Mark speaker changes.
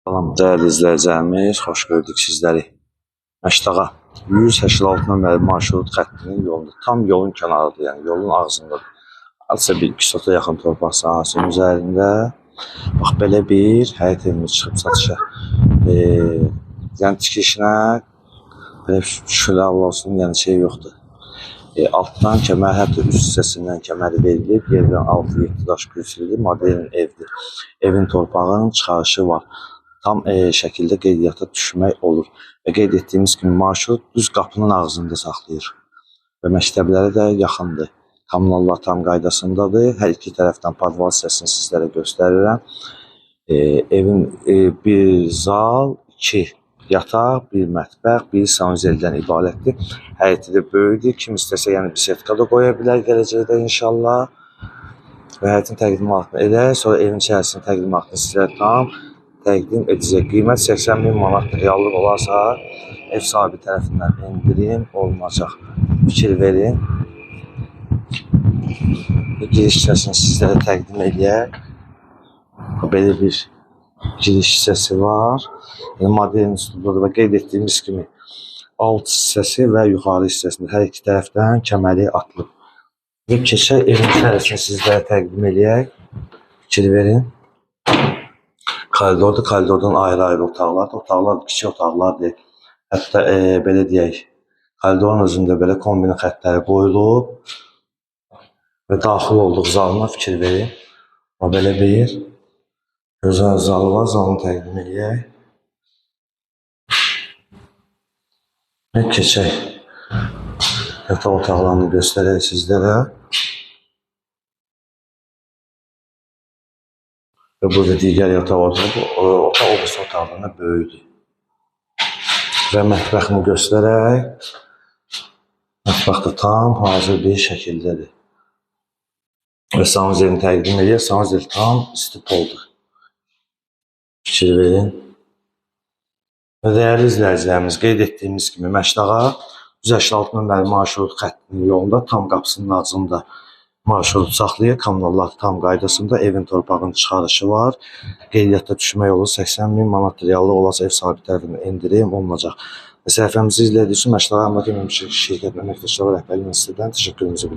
Speaker 1: Salam değerli izləyicilərimiz, xoş gördük sizləri. Məştağa 186 nömrəli marşrut xəttinin yolunda, tam yolun kənarıdır, yəni yolun ağzındadır. Hadisə bir 2 sota yaxın torpaq sahəsinin üzərində. Bax belə bir həyət evimiz çıxıb satışa. Yəni tikişinə belə şükürlər Allah olsun, yəni şey yoxdur. Altdan kəmər, hətta üst hissəsindən kəməri verilib, yerdən 6-7 daş kürsülü modelin evdir. Evin torpağının çıxarışı var. Tam şəkildə qeydiyyata düşmək olur. Və qeyd etdiyimiz kimi marşrut düz qapının ağzında saxlayır. Və məktəblərə də yaxındır. Kommunallar tam qaydasındadır. Hər iki tərəfdən podval hissəsini sizlərə göstərirəm. Evin bir zal, 2 yataq, bir mətbəx, bir sanuzeldən ibarətdir. Həyəti də böyükdür. Kim istəsə, yəni bisetka da qoya bilər gələcəkdə inşallah. Və həyətin təqdimatını edək. Sonra evin içərisinin təqdimatını sizlərə tam təqdim edəcək. Qiymət 80.000 manat reallıq olarsa, ev sahibi tərəfindən endirim olunacaq. Fikir verin. Giriş hissəsini sizlərə təqdim edək. Belə bir giriş hissəsi var. Modelin üstündə və qeyd etdiyimiz kimi alt hissəsi və yuxarı hissəsində hər iki tərəfdən kəməri atılıb. Və keçək evin içərisini sizlərə təqdim edək. Fikir verin. Koridorda, koridordan ayrı-ayrı otaqlar. Otaqlar kiçik otaqlardır. Hətta belə deyək, koridorun özündə belə kombin xəttləri qoyulub və daxil olduq zalına fikir verin. Belə bir gözəl zalı var, zalını təqdim edək. Və keçək. Yataq otaqlarını göstərək sizlərə. Və burada digər yataq otağı, otaq obası otaqlarına böyükdür. Və mətbəxini göstərək. Mətbəx də tam hazır bir şəkildədir. Və sanuzelini təqdim edək. Sanuzel tam isti poldur. Fikir verin. Və dəyərli izləyicilərimiz, qeyd etdiyimiz kimi Məştağa 186 nömrəli marşrut xəttinin yolunda tam qapısının ağzında marşrut saxlayır. Kommunallar tam qaydasında, evin torpağının çıxarışı var. Qeydiyyatda düşmək olur. 80.000 manat reallıq olası ev sahibi tərəfindən endirim olunacaq. Və səhifəmizi izlədiyiniz üçün Məştağa Əmlak Şirkət əməkdaşları rəhbərliyi institutundan təşəkkürümüzü bildiririk.